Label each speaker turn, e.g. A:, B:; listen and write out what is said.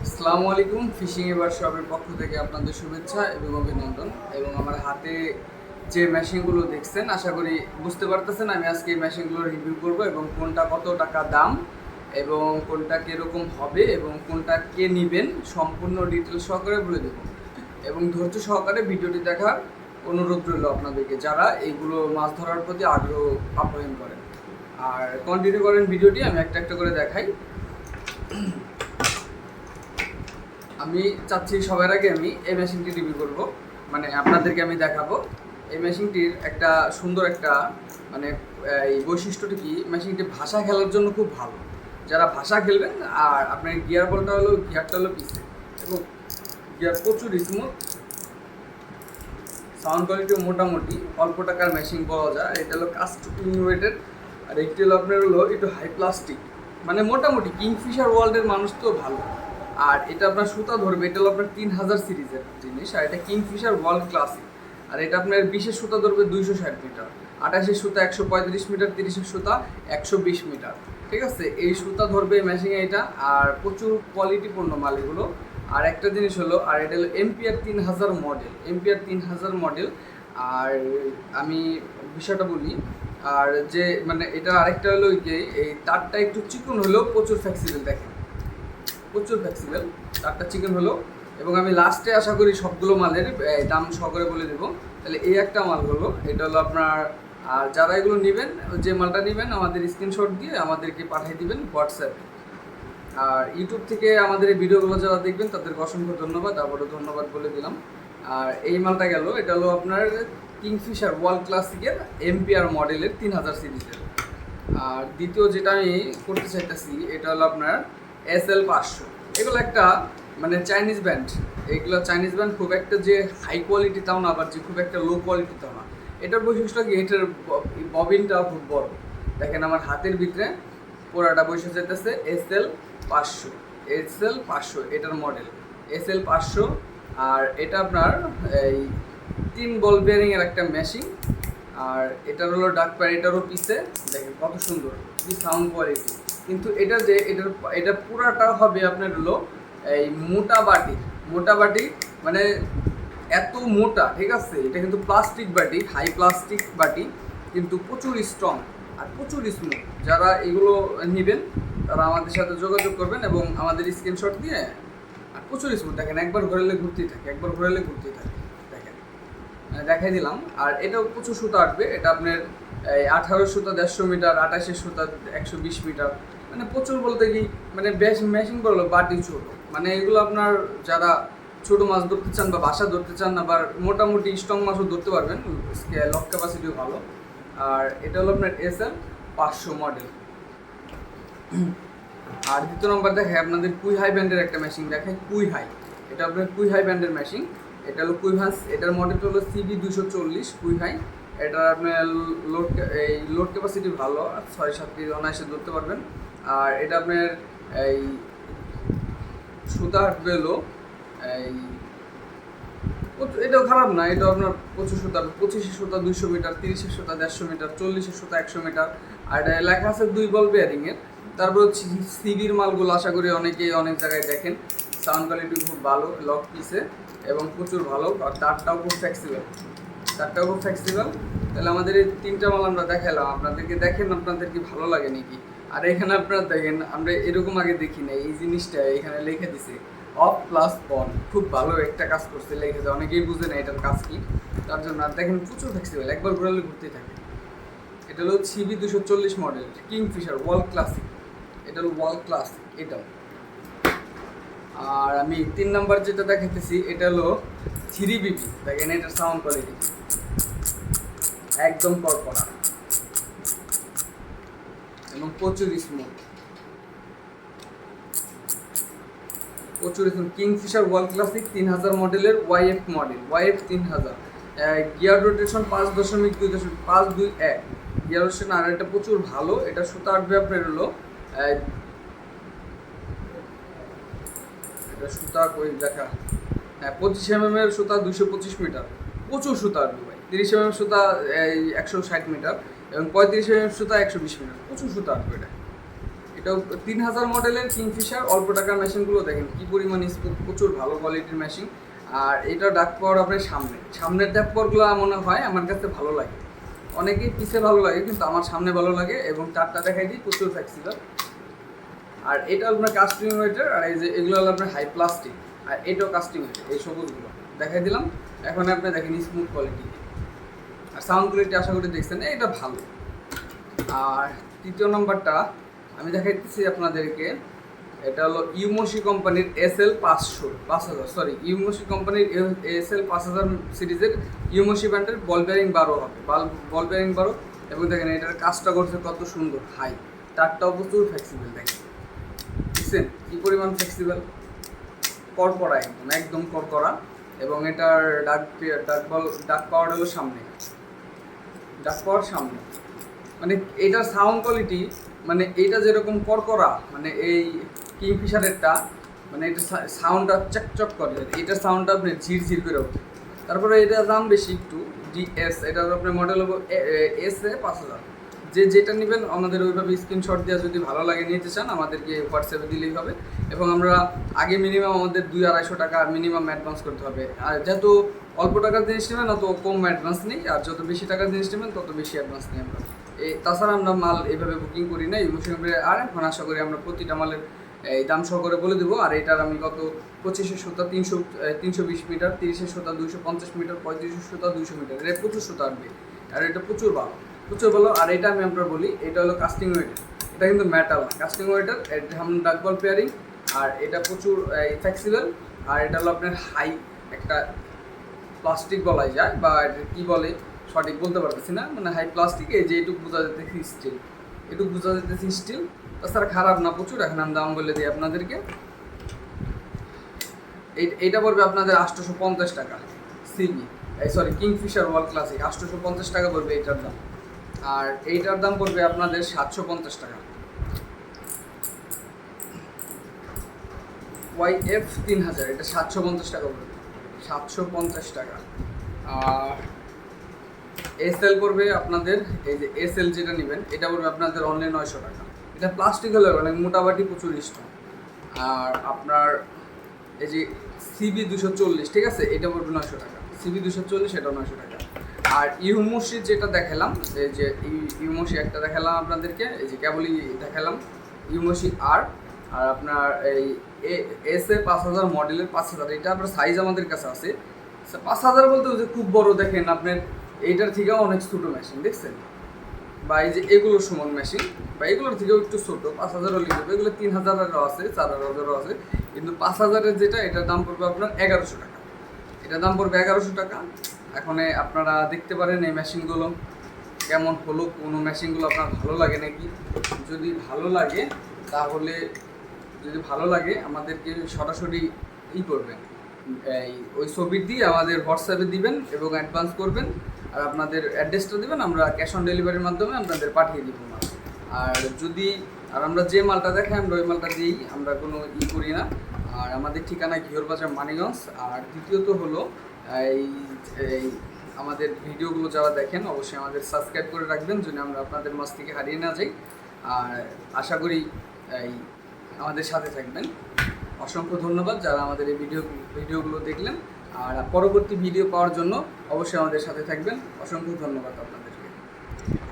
A: আসসালামু আলাইকুম। ফিশিং এবার শপের পক্ষ থেকে আপনাদের শুভেচ্ছা এবং অভিনন্দন। এবং আমার হাতে যে মেশিনগুলো দেখছেন, আশা করি বুঝতে পারতেছেন আমি আজকে এই মেশিনগুলো রিভিউ করব এবং কোনটা কত টাকা দাম এবং কোনটা কীরকম হবে এবং কোনটা কে নেবেন সম্পূর্ণ ডিটেল সহকারে বলে দেবো। এবং ধৈর্য সহকারে ভিডিওটি দেখার অনুরোধ রইল আপনাদেরকে, যারা এইগুলো মাছ ধরার প্রতি আগ্রহ আপ্যায়ন করেন। আর কন্টিনিউ করেন ভিডিওটি, আমি একটা একটা করে দেখাই। আমি চাচ্ছি সবার আগে আমি এই মেশিনটি রিভিউ করব, মানে আপনাদেরকে আমি দেখাবো এই মেশিনটির একটা সুন্দর একটা মানে এই বৈশিষ্ট্যটি কি, মেশিনটি ভাষা খেলার জন্য খুব ভালো। যারা ভাষা খেলবেন, আর আপনার গিয়ারটা হলো পিসে এবং গিয়ার প্রচুর স্মুথ, সাউন্ড কোয়ালিটিও মোটামুটি অল্প টাকার মেশিন পাওয়া যায়। এটা হলো কাস্ট ইনোভেটেড, আর একটি হলো আপনার হলো একটু হাই প্লাস্টিক, মানে মোটামুটি কিংফিশার ওয়ার্ল্ডের মানুষ তো ভালো। আর এটা আপনার সুতা ধরবে, এটা হলো আপনার 3000 সিরিজের জিনিস, আর এটা কিংফিশার ওয়ার্ল্ড ক্লাসিক। আর এটা আপনার 20-এর সুতা ধরবে 260 মিটার, 28-এর সুতা 135 মিটার, 30-এর সুতা 120 মিটার। ঠিক আছে, এই সুতা ধরবে মেশিনে এটা, আর প্রচুর কোয়ালিটিপূর্ণ মাল এগুলো। আর একটা জিনিস হলো, আর এটা হলো এমপিআর 3000 মডেল, এমপিআর 3000 মডেল। আর আমি বিষয়টা বলি, আর যে মানে এটা আরেকটা হলো যে এই তারটা একটু চিকন হলেও প্রচুর ফ্লেক্সিবল, দেখেন প্রচুর ফ্লেক্সিবল, তারটা চিকন হলো। এবং আমি লাস্টে আশা করি সবগুলো মালের দাম সহকারে বলে দেবো। তাহলে এই একটা মাল হলো, এটা হলো আপনার। আর যারা এগুলো নেবেন, যে মালটা নেবেন আমাদের স্ক্রিনশট দিয়ে আমাদেরকে পাঠিয়ে দিবেন হোয়াটসঅ্যাপে। আর ইউটিউব থেকে আমাদের এই ভিডিওগুলো যারা দেখবেন তাদেরকে অসংখ্য ধন্যবাদ, আবারও ধন্যবাদ বলে দিলাম। আর এই মালটা গেল, এটা হলো আপনার কিংফিশার ওয়ার্ল্ড ক্লাসিকের এমপিআর মডেলের 3000 সিরিজের। আর দ্বিতীয় যেটা আমি করতে চাইতেছি, এটা হলো আপনার SL500। এগুলো একটা মানে চাইনিজ ব্র্যান্ড, এগুলো চাইনিজ ব্র্যান্ড, খুব একটা যে হাই কোয়ালিটি তাও না, আবার যে খুব একটা লো কোয়ালিটি তাও না। এটার বৈশিষ্ট্য কি, এটার ববিনটা খুব বড়, দেখেন আমার হাতের ভিতরে পুরাটা বসে যেতেছে। SL500 এটার মডেল SL500। আর এটা আপনার এই 3 বল বেয়ারিংয়ের একটা মেশিন। আর এটার হলো ডাক প্যাড, এটারও পিছে দেখেন কত সুন্দর কি সাউন্ড কোয়ালিটি। কিন্তু এটা যে এটা পুরাটা হবে আপনার হলো এই মোটা বাটি, মানে এত মোটা, ঠিক আছে। এটা কিন্তু প্লাস্টিক বাটি, হাই প্লাস্টিক বাটি, কিন্তু প্রচুর স্ট্রং আর প্রচুর স্মুথ। যারা এগুলো নেবেন তারা আমাদের সাথে যোগাযোগ করবেন এবং আমাদের স্ক্রিনশট দিয়ে। আর প্রচুর স্মুথ, দেখেন একবার ঘোরালে ঘুরতেই থাকে, দেখেন দেখাই দিলাম। আর এটাও প্রচুর সুতা আসবে, এটা আপনার এই 18 সুতা 150 মিটার, 28-এর সুতা 120 মিটার, মানে প্রচুর বলতে কি, মানে বেশ মেশিন বললো বাটি ছোট, মানে এগুলো আপনার যারা ছোট মাছ ধরতে চান বা বাসা ধরতে চান, আবার মোটামুটি স্ট্রং মাছও ধরতে পারবেন, লক ক্যাপাসিটিও ভালো। আর এটা হলো আপনার SL500 মডেল। আর দ্বিতীয় নম্বর দেখে আপনাদের কুই হাই ব্যান্ডের একটা মেশিন দেখে, কুই হাই। এটা আপনার কুই হাই ব্যান্ডের মেশিন, এটা হলো কুইভান্স, এটার মডেলটা হলো CB240 কুই হাই। এটা আপনার লোড ক্যাপাসিটি ভালো, 6-7 কেজি অনায়াসে ধরতে পারবেন। আর এটা আপনার এই সুতা হাঁটবে হলো এই এটাও খারাপ না, এটা আপনার প্রচুর সুতা, 25-এর সুতা 200 মিটার, 30-এর সুতা 150 মিটার, 40-এর সুতা 100 মিটার। আর এটা লেখা আছে 2 বল বেয়ারিংয়ের। তারপর সিবির মালগুলো আশা করি অনেকেই অনেক জায়গায় দেখেন, সাউন্ড কোয়ালিটি খুব ভালো, লক পিসে এবং প্রচুর ভালো। আর তারটাও খুব ফ্লেক্সিবল। তাহলে আমাদের এই 3টা মাল আমরা দেখালাম আপনাদেরকে, দেখেন আপনাদের কি ভালো লাগে নাকি। আর এখানে আপনারা দেখেন, আমরা এরকম আগে দেখি না, এই জিনিসটা এখানে লিখে দিছে অফ প্লাস অন, খুব ভালো একটা কাজ করছে লিখেছে, অনেকেই বুঝে না এটার কাজ কি, তার জন্য। আর দেখেন প্রচুর ফ্লেক্সিবল, একবার ঘোরালে ঘুরতেই থাকে। এটা হলো CB240 model Kingfisher world classic, এটা হলো ওয়ার্ল্ড ক্লাসিক এটাও। আর আমি 3 নাম্বার যেটা দেখাইতেছি, এটা হলো 3BB, দেখেন এটার সাউন্ড কোয়ালিটি একদম কড়কড়া এবং প্রচুর স্মুথ, কিংফিশার ওয়ার্ল্ড ক্লাসিক 3000 মডেলের YF 3000। Gear rotation 5.2.521 gear rotation. আর এটা প্রচুর ভালো, এটা সুতা আসবে আপনার হলো এটা সুতা কই দেখা, হ্যাঁ 25 এর সুতা 225 মিটার, প্রচুর সুতা আসবে ভাই। 30 সুতা 160 মিটার এবং 35 সুতা 120 মিটার, প্রচুর সুতা আসবে এটা। এটাও 3000 মডেলের কিংফিশার অল্প টাকার মেশিনগুলো দেখেন কী পরিমাণ স্মুথ, প্রচুর ভালো কোয়ালিটির মেশিন। আর এটা ডাক পাওয়ার আপনার সামনের ডাক পাওয়ারগুলো মনে হয় আমার কাছে ভালো লাগে, অনেকেই পিছে ভালো লাগে কিন্তু আমার সামনে ভালো লাগে। এবং চারটা দেখাই দিই, প্রচুর ফ্লেক্সিবল। আর এটা আপনার কাস্টিং ওয়েটের, আর এই যে এগুলো হলো আপনার হাই প্লাস্টিক, আর এটাও কাস্টিং ওয়েটের। এই সবুজগুলো দেখাই দিলাম। এখন আপনি দেখেন স্মুথ কোয়ালিটি, আর সাউন্ড কোয়ালিটি আশা করি দেখছেন এটা ভালো। আর তৃতীয় নম্বরটা আমি দেখাইতেছি আপনাদেরকে, এটা হলো ইউমোশি কোম্পানির SL 5000 সরি ইউমোশি কোম্পানির SL 5000 সিরিজের ইউমোশি ব্র্যান্ডের বল বেয়ারিং 12 হবে, বল বেয়ারিং 12। এবং দেখেন এটার কাজটা করছে কত সুন্দর, হাই, তারটাও প্রচুর ফ্লেক্সিবল। দেখেন বুঝছেন কী পরিমাণ ফ্লেক্সিবল, কড়কড়া, একদম কড়কড়া। এবং এটার ডাক পাওয়ার হলো সামনে, ডাক পাওয়ার সামনে, মানে এটার সাউন্ড কোয়ালিটি, মানে এইটা যেরকম কড়কড়া, মানে এই কিংফিশারেরটা মানে এটা সাউন্ডটা চকচক করে, এটার সাউন্ডটা আপনি ঝিরঝির করে ওঠে। তারপরে এটার দাম বেশি একটু, DS, এটা আপনার মডেল হবো SA 5000। যেটা নেবেন আমাদের ওইভাবে স্ক্রিনশট দেওয়া, যদি ভালো লাগে নিতে চান আমাদেরকে হোয়াটসঅ্যাপে দিলেই হবে। এবং আমরা আগে মিনিমাম আমাদের 200-250 টাকা মিনিমাম অ্যাডভান্স করতে হবে। আর যত অল্প টাকার জিনিস নেবেন তত কম অ্যাডভান্স নিই, আর যত বেশি টাকার জিনিস নেবেন তত বেশি অ্যাডভান্স নিই আমরা। তাছাড়া আমরা মাল এইভাবে বুকিং করি না ইমোশন। আর এখন আশা করি আমরা প্রতিটা মালের এই দাম সহকারে বলে দেবো। আর এটার আমি গত 25-এর সুতা 320 মিটার, 30-এর সুতা 250 মিটার, 35-এর সুতা 200 মিটার, এটা প্রচুর সুতা আসবে। আর এটা প্রচুর ভালো। আর এটা আমি আপনার বলি, এটা হলো কাস্টিং ওয়েটার, এটা কিন্তু মেটাল না, কাস্টিং ওয়েটার। এটা আমরা ডাক বল পেয়ারিং, আর এটা প্রচুর ফ্লেক্সিবল। আর এটা হলো আপনার হাই একটা প্লাস্টিক বলাই যায়, বা এটা কী বলে সঠিক বলতে পারতেছি না, মানে হাই প্লাস্টিক। এই যে এটুকু বোঝা যেতেছি স্টিল, এটুকু বোঝা যেতেছি স্টিল। তাছাড়া খারাপ না প্রচুর। এখন আমি দাম বলে দিই আপনাদেরকে, এইটা পড়বে আপনাদের 850 টাকা সিবি, সরি কিংফিশার ওয়ার্ল্ড ক্লাসিক 850 টাকা পড়বে এইটার দাম। আর এইটার দাম পড়বে আপনাদের 750 টাকা। YF 3000, এটা 750 টাকা পড়বে, 750 টাকা। আর SL পড়বে আপনাদের, এই যে SL যেটা নেবেন এটা পড়বে আপনাদের অনলি 900 টাকা। এটা প্লাস্টিক হলে অনেক মোটাবাটি, প্রচুর স্ট্রং। আর আপনার এই যে CB 240, ঠিক আছে, এটা পড়বে 900 টাকা। CB 240 এটা 900 টাকা। আর ইউমোশি যেটা দেখালাম, এই যে ইউমোশি একটা দেখালাম আপনাদেরকে, এই যে কেবলই দেখালাম ইউমোশি আর আপনার এই SA 5000 মডেলের 5000, এটা আপনার সাইজ আমাদের কাছে আছে 5000 বলতে যে খুব বড়, দেখেন আপনার এইটার থেকেও অনেক ছোটো মেশিন দেখছেন, বা এই যে এগুলোর সমান মেশিন, বা এগুলোর থেকেও একটু ছোটো 5000 হলে যাবে। এগুলো 3000-এরও আছে, 4000-এরও আছে, কিন্তু 5000-এর যেটা এটার দাম পড়বে আপনার 1100 টাকা। এটার দাম পড়বে 1100 টাকা। এখন আপনারা দেখতে পারেন এই মেশিনগুলো কেমন হলো, কোনো মেশিনগুলো আপনার ভালো লাগে নাকি। যদি ভালো লাগে তাহলে, আমাদেরকে সরাসরি করবেন, ওই ছবি দিয়ে আমাদের হোয়াটসঅ্যাপে দিবেন এবং অ্যাডভান্স করবেন। আর আপনাদের অ্যাড্রেসটা দেবেন, আমরা ক্যাশ অন ডেলিভারির মাধ্যমে আপনাদের পাঠিয়ে দিব মাল। আর আমরা যে মালটা দেখাই আমরা ওই মালটা দিয়েই, আমরা কোনো করি না। আর আমাদের ঠিকানা ঘিওর বাজার, মানিগঞ্জ। আর দ্বিতীয়ত হলো এই আমাদের ভিডিওগুলো যারা দেখেন অবশ্যই আমাদের সাবস্ক্রাইব করে রাখবেন, যেন আমরা আপনাদের মাঝ থেকে হারিয়ে না যাই। আর আশা করি আমাদের সাথে থাকবেন। অসংখ্য ধন্যবাদ যারা আমাদের এই ভিডিওগুলো দেখলেন। আর পরবর্তী ভিডিও পাওয়ার জন্য অবশ্যই আমাদের সাথে থাকবেন। অসংখ্য ধন্যবাদ আপনাদেরকে।